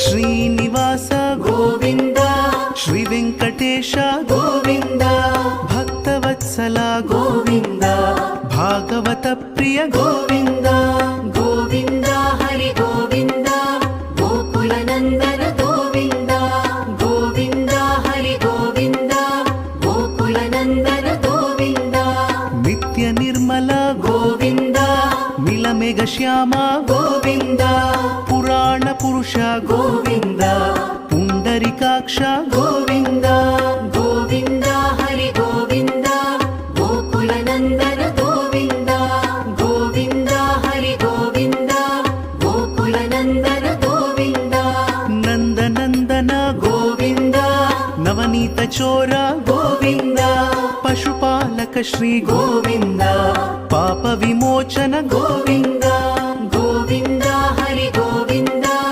ಶ್ರೀನಿವಾಸ ಗೋವಿಂದ ಶ್ರೀ ವೆಂಕಟೇಶ ಗೋವಿಂದ ಭಕ್ತವತ್ಸಲ ಗೋವಿಂದ ಭಾಗವತ ಪ್ರಿಯ ಗೋವಿಂದ ಗೋವಿಂದ ಹರಿ ಗೋವಿಂದ ಗೋಕುಲ ನಂದನ ಗೋವಿಂದ ಗೋವಿಂದ ಹರಿ ಗೋವಿಂದ ಗೋಕುಲ ನಂದನ ಗೋವಿಂದ ನಿತ್ಯ ನಿರ್ಮಲ ಗೋವಿಂದ ನೀಲಮೇಘ ಶ್ಯಾಮ ಗೋವಿಂದ ಪುರಾಣ ಪುರುಷ ಗೋವಿಂದ ಪುಂಡರಿಕಾಕ್ಷ ಗೋವಿಂದ ಗೋವಿಂದ ಹರಿ ಗೋವಿಂದ ಗೋಕುಲ ನಂದನ ಗೋವಿಂದ ಗೋವಿಂದ ಹರಿ ಗೋವಿಂದ ಗೋಕುಲ ನಂದನ ಗೋವಿಂದ ನಂದನಂದನ ಗೋವಿಂದ ನವನೀತ ಚೋರ ಗೋವಿಂದ ಪಶುಪಾಲಕ ಶ್ರೀ ಗೋವಿಂದ ಪಾಪ ವಿಮೋಚನ ಗೋವಿಂದ